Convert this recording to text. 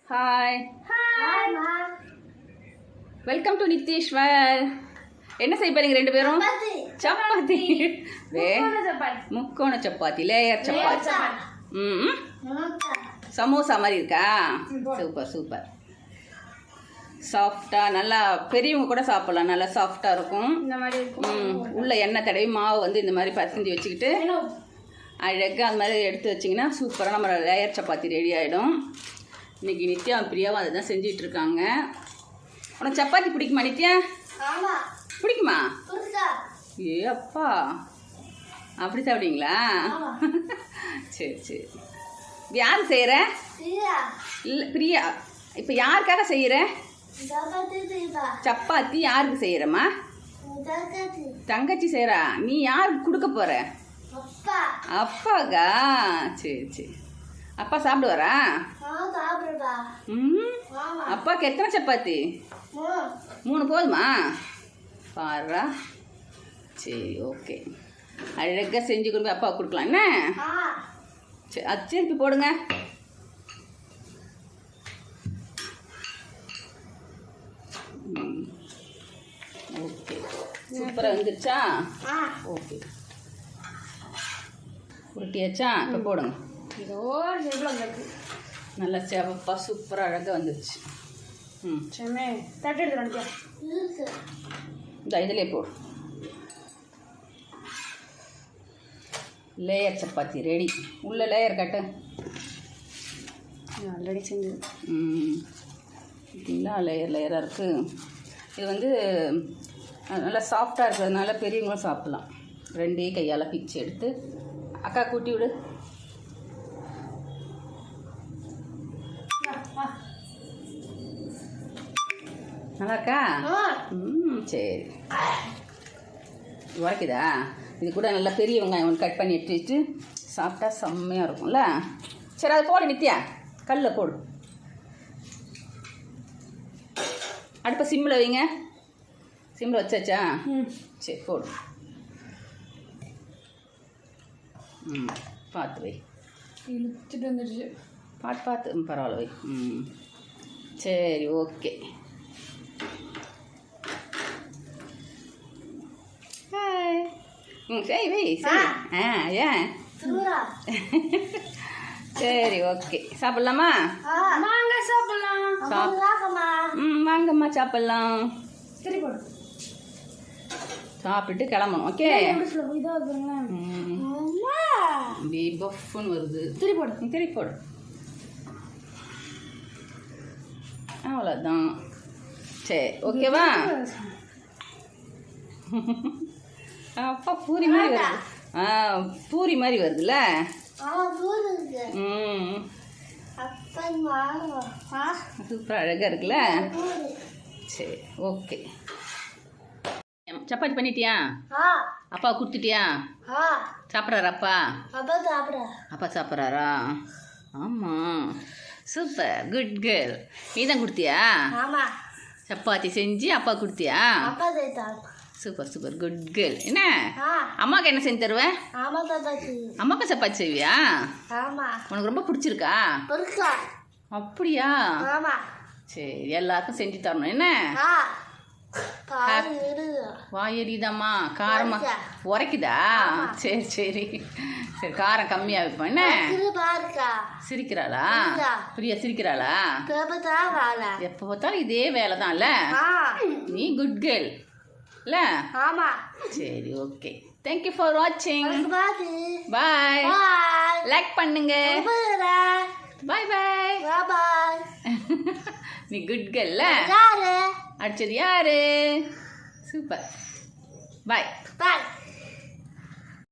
Hi welcome to Nitheeswar. என்ன செய்ய போறீங்க ரெண்டு பேரும்? சப்பாத்தி. முக்கோண சப்பாத்தி, லேயர் சப்பாத்தி. சமோசா மாதிரி இருக்கா? Super super. சாஃப்டா, நல்லா பெரியவங்க கூட சாப்பிடலாம். நல்லா சாஃப்டா இருக்கும். உள்ள எண்ணெய் தடவி மாவு வந்து இந்த மாதிரி பசஞ்சு வச்சுக்கிட்டு அழகாக அந்த மாதிரி எடுத்து வச்சிங்கன்னா சூப்பராக நம்ம லேயர் சப்பாத்தி ரெடி ஆகிடும். இன்றைக்கி நித்யா பிரியாவும் அதை தான் செஞ்சிட்ருக்காங்க. உனக்கு சப்பாத்தி பிடிக்குமா நித்யா? பிடிக்குமா? ஏ அப்பா, அப்படி சாப்பிடுவீங்களா? சரி சரி. யார் செய்கிற? இல்லை பிரியா. இப்போ யாருக்காக செய்கிற சப்பாத்தி? யாருக்கு செய்கிறம்மா? தங்கச்சி செய்கிறா. நீ யாருக்கு கொடுக்க போகிற? அப்பாக்கா? சரி சரி. அப்பா சாப்பிடுவாரா? அப்பாவுக்கு எத்தனை சப்பாத்தி? 3 போதுமா? பாருடா. சரி ஓகே. அழகாக செஞ்சு கொண்டு போய் அப்பாவுக்கு கொடுக்கலாம் என்ன? சரி, அது திருப்பி போடுங்க. ஓகே, சூப்பராக வந்துருச்சா? ஓகே, உருட்டியாச்சா? இப்போ போடுங்க. நல்லா செவப்பாக சூப்பராக அழகாக வந்துருச்சு. இந்த இதிலே போடு. Layer chapati ready. உள்ள லேயர் கட்டு. ஆல்ரெடி செஞ்சு பார்த்தீங்களா? லேயராக இருக்குது. இது வந்து நல்லா சாஃப்டாக இருக்கிறதுனால பெரியவங்களும் சாப்பிட்லாம். 2 கையால் பிச்சு எடுத்து அக்கா கூட்டி விடு. நல்லா இருக்கா? சரி. உரைக்குதா? இது கூட நல்லா பெரிய வெங்காயம் ஒன்று கட் பண்ணி எடுத்து சாப்பிட்டா செம்மையாக இருக்கும்ல. சரி, அதை போடு நித்யா. கல்லில் போடு. அடுப்பை சிம்மில் வைங்க. சிம்மில் வச்சாச்சா? சரி போடு. பார்த்து வை. இழுத்துட்டு வந்துடுச்சு. பார்த்து பரவாயில்ல வை. சரி ஓகே. ஹாய். சரி வை. சரி. ஏன்? சரி ஓகே. சாப்பிட்லாமா? வாங்கம்மா சாப்பிட்லாம். சாப்பிட்டுட்டு கிளம்பணும். ஓகே. பஃப்னு வருது. திருப்பி போடு. அவ்வளோதான். சரி ஓகேவா? அப்பா பூரி மாதிரி வருது. பூரி மாதிரி வருதுல்ல? சூப்பராக அழகாக இருக்குல்ல? சரி ஓகே. சப்பாத்தி பண்ணிட்டியா? அப்பா கொடுத்துட்டியா? சாப்பிட்றாரா அப்பா? அப்பா சாப்பிட்றாரா? ஆமாம், சூப்பர், குட் கேர்ள். நீ தான் கொடுத்தியா? சப்பாத்தி செஞ்சு அப்பா கொடுத்தியா? Super super, good girl. என்ன அம்மாவுக்கு என்ன செஞ்சு தருவேன்? அம்மாவுக்கு சப்பாத்தி செய்வியா? உனக்கு ரொம்ப பிடிச்சிருக்கா? அப்படியா? சரி, எல்லாருக்கும் செஞ்சு தரணும் என்ன? வாயடிதாம்மா? காரமா உரைக்குதா? சரி சரி சரி, காரம் கம்மியாக வைப்போம் என்ன? சிரிக்கிறாளா பிரியா? சிரிக்கிறாளா? எப்போ பார்த்தாலும் இதே வேலை தான் இல்லை? நீ குட் கேர்ள் இல்லை? சரி ஓகே. தேங்க்யூ ஃபார் வாட்சிங். பாய். லைக் பண்ணுங்க. பாய் பாய். நீ குட் கேர்ள். அடிச்சது யாரு? சூப்பர். பாய்.